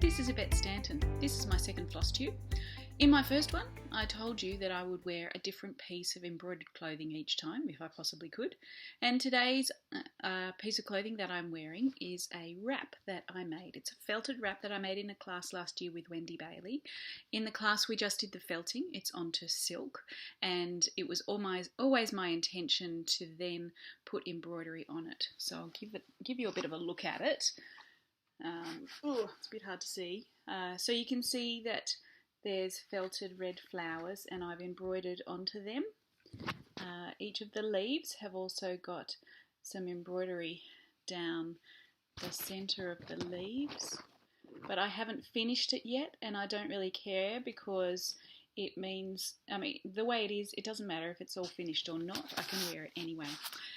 This is Yvette Stanton. This is my second floss tube. In my first one, I told you that I would wear a different piece of embroidered clothing each time, if I possibly could. And today's piece of clothing that I'm wearing is a wrap that I made. It's a felted wrap that I made in a class last year with Wendy Bailey. In the class we just did the felting. It's onto silk, and it was always my intention to then put embroidery on it. So I'll give you a bit of a look at it. It's a bit hard to see. So you can see that there's felted red flowers and I've embroidered onto them. Each of the leaves have also got some embroidery down the centre of the leaves, but I haven't finished it yet, and I don't really care because it means, the way it is, it doesn't matter if it's all finished or not. I can wear it anyway.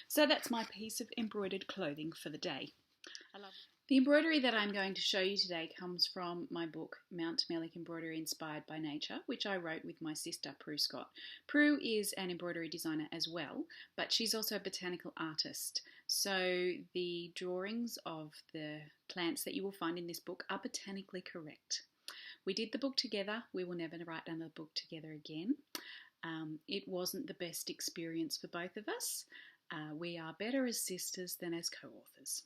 So that's my piece of embroidered clothing for the day. I love it. The embroidery that I'm going to show you today comes from my book, Mountmellick Embroidery Inspired by Nature, which I wrote with my sister, Prue Scott. Prue is an embroidery designer as well, but she's also a botanical artist. So the drawings of the plants that you will find in this book are botanically correct. We did the book together. We will never write another book together again. It wasn't the best experience for both of us. We are better as sisters than as co-authors.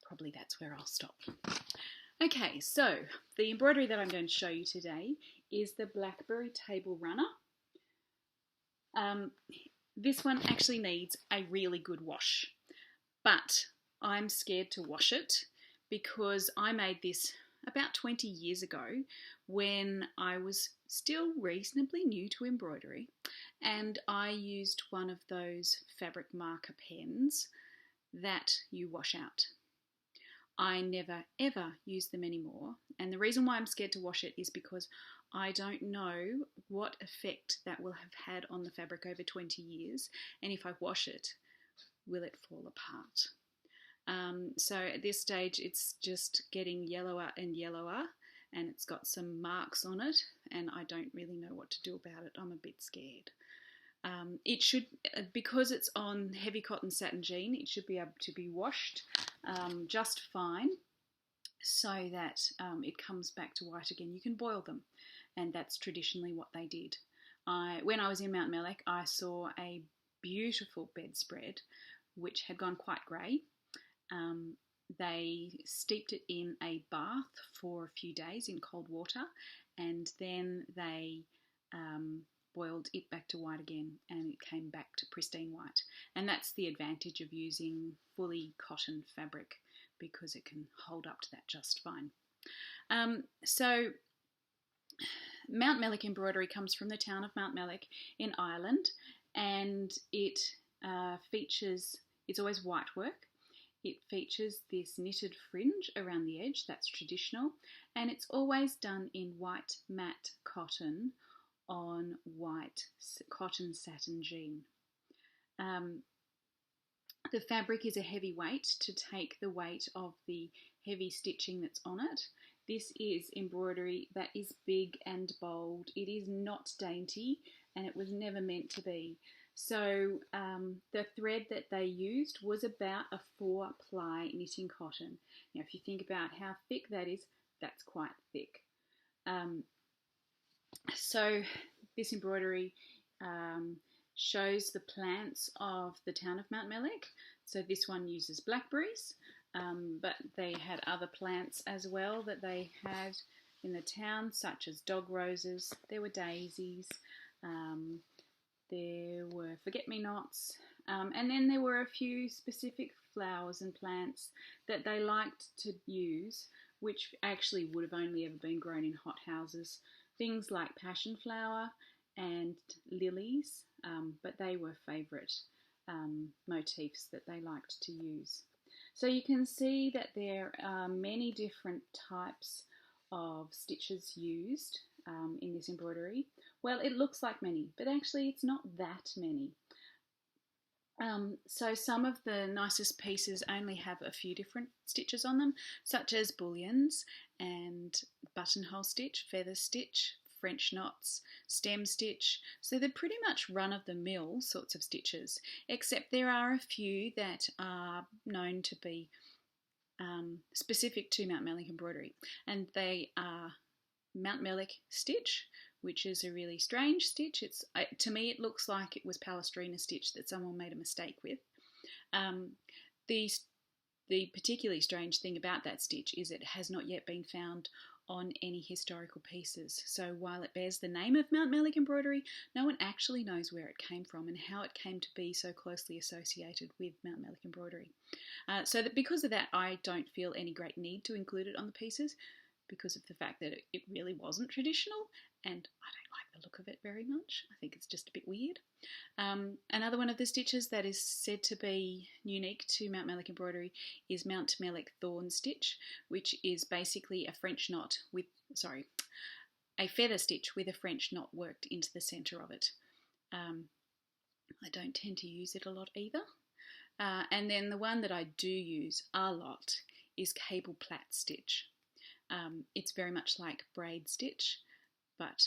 Probably that's where I'll stop. Okay, so the embroidery that I'm going to show you today is the Blackberry Table Runner. This one actually needs a really good wash, but I'm scared to wash it because I made this about 20 years ago when I was still reasonably new to embroidery, and I used one of those fabric marker pens that you wash out. I never ever use them anymore, and the reason why I'm scared to wash it is because I don't know what effect that will have had on the fabric over 20 years, and if I wash it, will it fall apart? So at this stage it's just getting yellower and yellower, and it's got some marks on it, and I don't really know what to do about it. I'm a bit scared. It should, because it's on heavy cotton satin jean, it should be able to be washed just fine, so that it comes back to white again. You can boil them, and that's traditionally what they did. When I was in Mountmellick, I saw a beautiful bedspread which had gone quite grey. They steeped it in a bath for a few days in cold water, and then they boiled it back to white again, and it came back to pristine white. And that's the advantage of using fully cotton fabric, because it can hold up to that just fine. So Mountmellick Embroidery comes from the town of Mountmellick in Ireland, and it features, it's always white work. It features this knitted fringe around the edge, that's traditional, and it's always done in white matte cotton on white cotton satin jean. The fabric is a heavy weight to take the weight of the heavy stitching that's on it. This is embroidery that is big and bold. It is not dainty, and it was never meant to be. So the thread that they used was about a 4-ply knitting cotton. Now if you think about how thick that is, that's quite thick. So this embroidery shows the plants of the town of Mountmellick. So this one uses blackberries, but they had other plants as well that they had in the town, such as dog roses. There were daisies, there were forget-me-nots, and then there were a few specific flowers and plants that they liked to use, which actually would have only ever been grown in hothouses. Things like passion flower and lilies, but they were favourite motifs that they liked to use. So you can see that there are many different types of stitches used in this embroidery. Well, it looks like many, but actually it's not that many. So some of the nicest pieces only have a few different stitches on them, such as bullions and buttonhole stitch, feather stitch, French knots, stem stitch. So they're pretty much run-of-the-mill sorts of stitches, except there are a few that are known to be specific to Mountmellick Embroidery, and they are Mountmellick stitch, which is a really strange stitch. To me it looks like it was Palestrina stitch that someone made a mistake with. The particularly strange thing about that stitch is it has not yet been found on any historical pieces. So while it bears the name of Mountmellick Embroidery, no one actually knows where it came from and how it came to be so closely associated with Mountmellick Embroidery. So that because of that, I don't feel any great need to include it on the pieces, because of the fact that it really wasn't traditional, and I don't like the look of it very much. I think it's just a bit weird. Another one of the stitches that is said to be unique to Mountmellick Embroidery is Mountmellick Thorn stitch, which is basically a feather stitch with a French knot worked into the centre of it. I don't tend to use it a lot either. And then the one that I do use a lot is cable Plat stitch. It's very much like braid stitch, but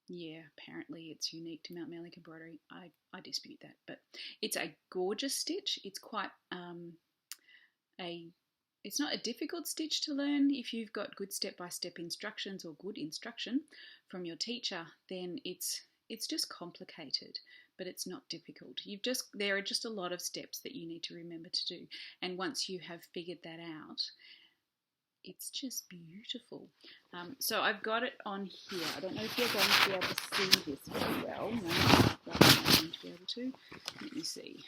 yeah, apparently it's unique to Mountmellick Embroidery. I dispute that, but it's a gorgeous stitch. It's quite it's not a difficult stitch to learn. If you've got good step-by-step instructions or good instruction from your teacher, then it's just complicated, but it's not difficult. There are just a lot of steps that you need to remember to do, and once you have figured that out, it's just beautiful. So I've got it on here. I don't know if you're going to be able to see this very well. No, I'm not going to be able to. Let me see.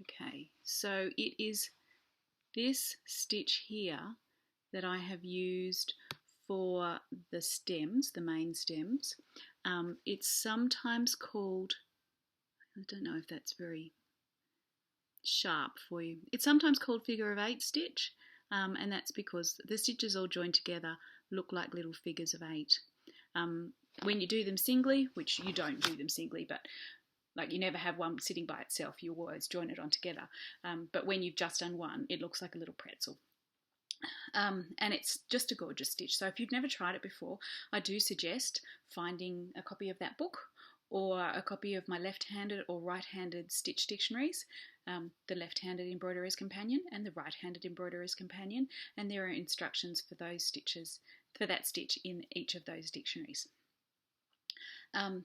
Okay, so it is this stitch here that I have used for the stems, the main stems. It's sometimes called, I don't know if that's very sharp for you, it's sometimes called figure of 8 stitch, and that's because the stitches all joined together look like little figures of 8. When you do them singly, which you don't do them singly, but like you never have one sitting by itself, you always join it on together, but when you've just done one, it looks like a little pretzel. And it's just a gorgeous stitch. So if you've never tried it before, I do suggest finding a copy of that book or a copy of my left-handed or right-handed stitch dictionaries, the left-handed embroiderer's companion and the right-handed embroiderer's companion, and there are instructions for those stitches, for that stitch in each of those dictionaries.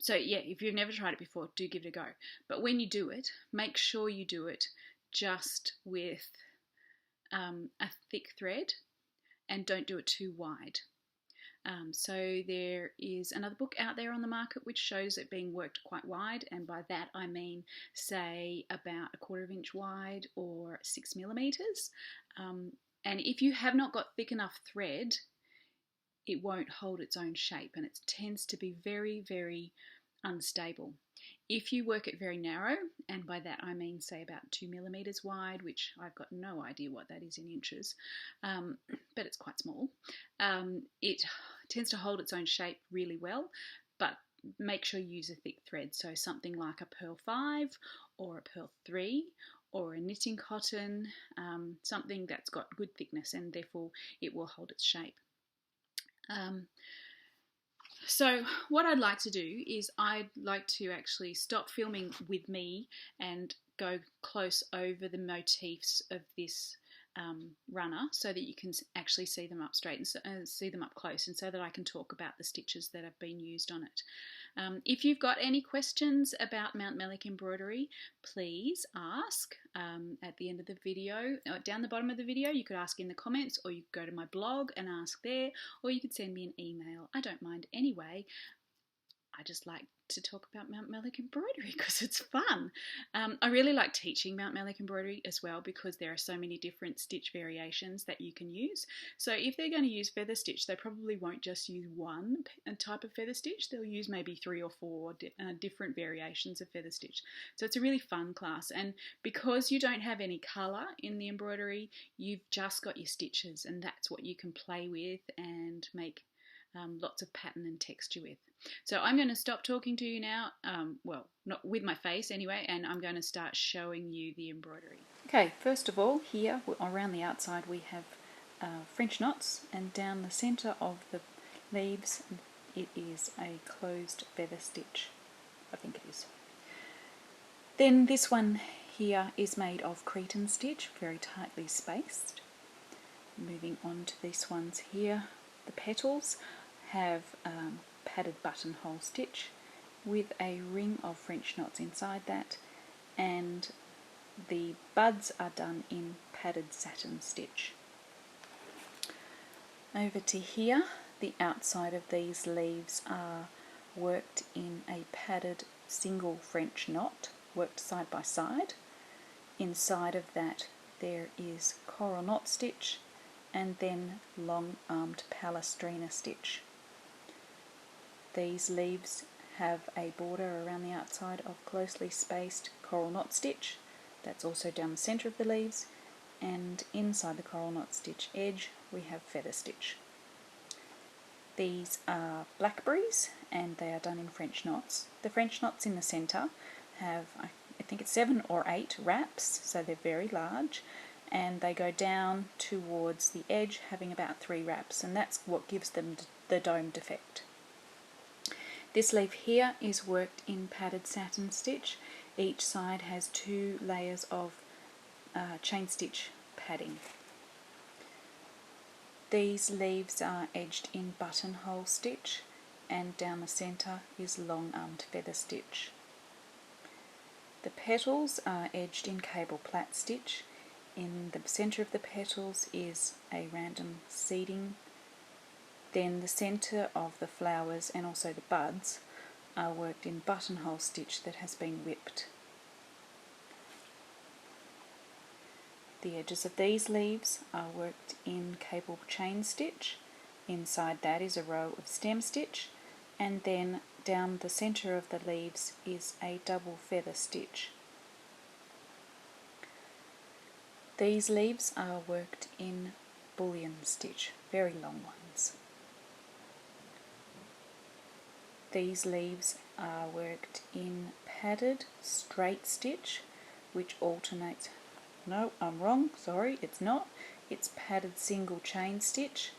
So yeah, if you've never tried it before, do give it a go. But when you do it, make sure you do it just with a thick thread, and don't do it too wide. So there is another book out there on the market which shows it being worked quite wide, and by that I mean say about 1/4 inch wide or 6 millimeters. And if you have not got thick enough thread, it won't hold its own shape, and it tends to be very, very unstable. If you work it very narrow, and by that I mean say about 2 millimeters wide, which I've got no idea what that is in inches, but it's quite small, it tends to hold its own shape really well, but make sure you use a thick thread, so something like a pearl 5 or a pearl 3 or a knitting cotton, something that's got good thickness, and therefore it will hold its shape. So what I'd like to do is I'd like to actually stop filming with me and go close over the motifs of this runner so that you can actually see them up straight and see them up close, and so that I can talk about the stitches that have been used on it. If you've got any questions about Mountmellick Embroidery, please ask at the end of the video, down the bottom of the video. You could ask in the comments, or you could go to my blog and ask there, or you could send me an email. I don't mind anyway. I just like to talk about Mountmellick Embroidery because it's fun. I really like teaching Mountmellick Embroidery as well, because there are so many different stitch variations that you can use. So if they're going to use feather stitch, they probably won't just use one type of feather stitch. They'll use maybe 3 or 4 different variations of feather stitch. So it's a really fun class, and because you don't have any colour in the embroidery, you've just got your stitches, and that's what you can play with and make lots of pattern and texture with. So I'm going to stop talking to you now, well, not with my face anyway, and I'm going to start showing you the embroidery. Okay, first of all, here around the outside we have French knots, and down the centre of the leaves it is a closed feather stitch, I think it is. Then this one here is made of Cretan stitch, very tightly spaced. Moving on to these ones here, the petals have padded buttonhole stitch with a ring of French knots inside that, and the buds are done in padded satin stitch. Over to here, the outside of these leaves are worked in a padded single French knot, worked side by side. Inside of that there is coral knot stitch and then long-armed palestrina stitch. These leaves have a border around the outside of closely spaced coral knot stitch. That's also down the centre of the leaves, and inside the coral knot stitch edge we have feather stitch. These are blackberries and they are done in French knots. The French knots in the centre have, I think it's 7 or 8 wraps, so they're very large, and they go down towards the edge having about 3 wraps, and that's what gives them the domed effect. This leaf here is worked in padded satin stitch. Each side has 2 layers of chain stitch padding. These leaves are edged in buttonhole stitch, and down the centre is long-armed feather stitch. The petals are edged in cable Plat stitch. In the centre of the petals is a random seeding. Then the centre of the flowers and also the buds are worked in buttonhole stitch that has been whipped. The edges of these leaves are worked in cable chain stitch. Inside that is a row of stem stitch, and then down the centre of the leaves is a double feather stitch. These leaves are worked in bullion stitch, very long ones. These leaves are worked in padded straight stitch, which alternates. No, I'm wrong, sorry, it's not. It's padded single chain stitch,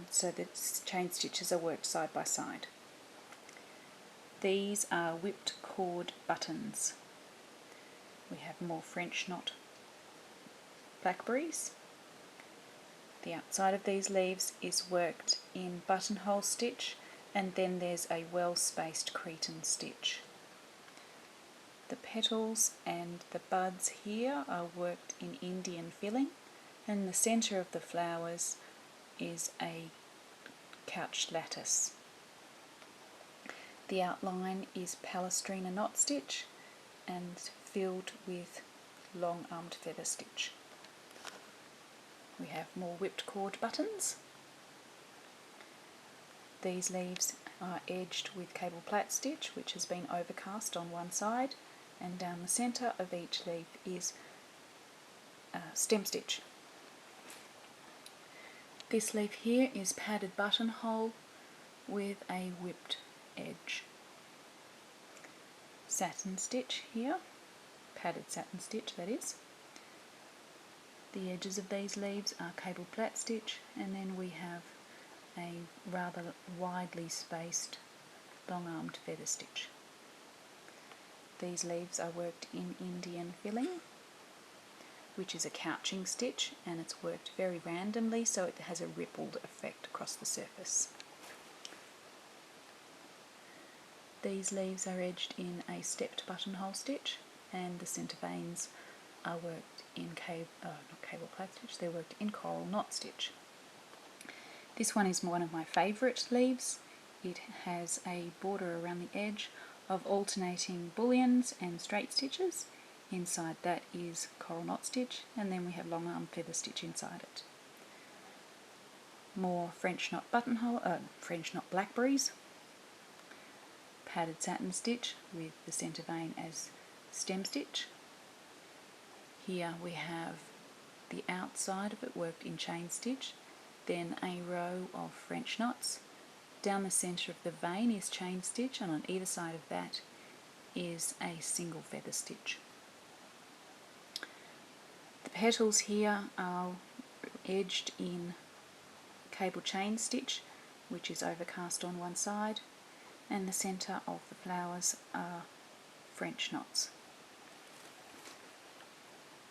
so the chain stitches are worked side by side. These are whipped cord buttons. We have more French knot blackberries. The outside of these leaves is worked in buttonhole stitch, and then there's a well-spaced Cretan stitch. The petals and the buds here are worked in Indian filling, and the centre of the flowers is a couched lattice. The outline is palestrina knot stitch and filled with long-armed feather stitch. We have more whipped cord buttons. These leaves are edged with cable Plat stitch, which has been overcast on one side, and down the centre of each leaf is stem stitch. This leaf here is padded buttonhole with a whipped edge. Satin stitch here, padded satin stitch that is. The edges of these leaves are cable Plat stitch, and then we have a rather widely spaced long-armed feather stitch. These leaves are worked in Indian filling, which is a couching stitch, and it's worked very randomly so it has a rippled effect across the surface. These leaves are edged in a stepped buttonhole stitch, and the centre veins are worked in not cable Plat stitch, they're worked in coral knot stitch. This one is one of my favourite leaves. It has a border around the edge of alternating bullions and straight stitches. Inside that is coral knot stitch, and then we have long arm feather stitch inside it. More French knot buttonhole, French knot blackberries, padded satin stitch with the centre vein as stem stitch. Here we have the outside of it worked in chain stitch, then a row of French knots. Down the centre of the vein is chain stitch, and on either side of that is a single feather stitch. The petals here are edged in cable chain stitch, which is overcast on one side, and the centre of the flowers are French knots.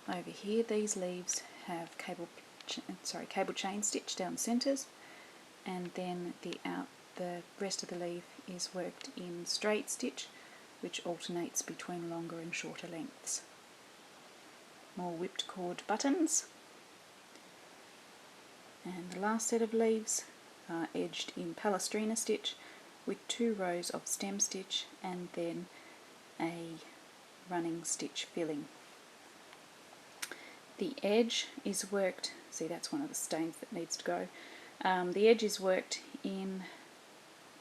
Over here, these leaves have cable chain stitch down centres, and then the rest of the leaf is worked in straight stitch, which alternates between longer and shorter lengths. More whipped cord buttons, and the last set of leaves are edged in palestrina stitch with 2 rows of stem stitch and then a running stitch filling. The edge is worked, see that's one of the stains that needs to go, the edge is worked in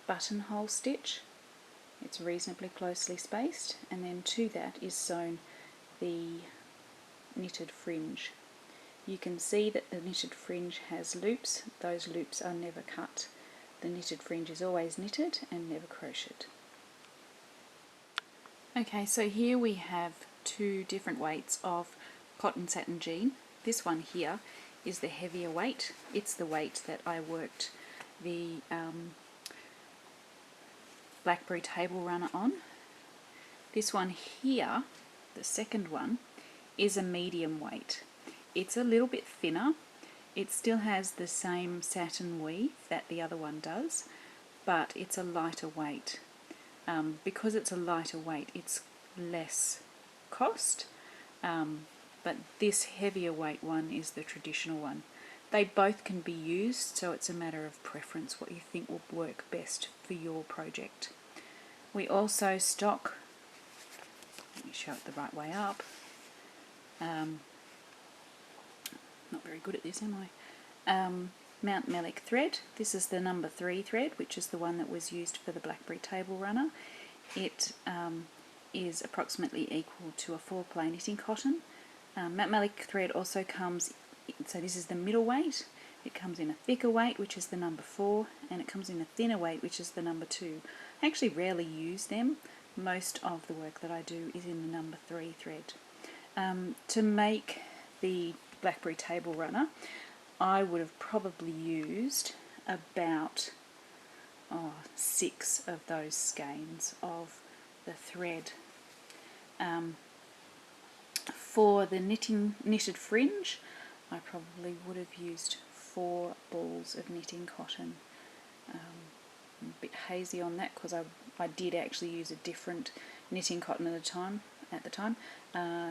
buttonhole stitch. It's reasonably closely spaced, and then to that is sewn the knitted fringe. You can see that the knitted fringe has loops. Those loops are never cut. The knitted fringe is always knitted and never crocheted. Okay, so here we have 2 different weights of cotton satin jean. This one here is the heavier weight. It's the weight that I worked the Blackberry Table Runner on. This one here, the second one, is a medium weight. It's a little bit thinner. It still has the same satin weave that the other one does, but it's a lighter weight. Because it's a lighter weight, it's less cost, but this heavier weight one is the traditional one. They both can be used, so it's a matter of preference, what you think will work best for your project. We also stock, let me show it the right way up, not very good at this, am I? Mountmellick thread. This is the number 3 thread, which is the one that was used for the Blackberry Table Runner. It is approximately equal to a 4-play knitting cotton. Mountmellick thread also comes, so this is the middle weight. It comes in a thicker weight, which is the number 4, and it comes in a thinner weight, which is the number 2. I actually rarely use them. Most of the work that I do is in the number 3 thread. To make the Blackberry Table Runner, I would have probably used about 6 of those skeins of the thread. For the knitted fringe, I probably would have used 4 balls of knitting cotton. I'm a bit hazy on that because I did actually use a different knitting cotton at the time,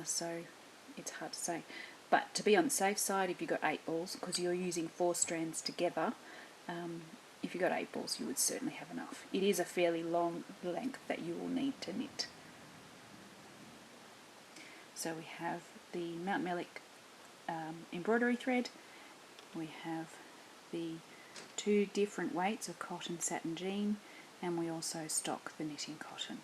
so it's hard to say. But to be on the safe side, if you've got 8 balls, because you're using 4 strands together, if you've got 8 balls, you would certainly have enough. It is a fairly long length that you will need to knit. So we have the Mountmellick embroidery thread, we have the 2 different weights of cotton satin jean, and we also stock the knitting cotton.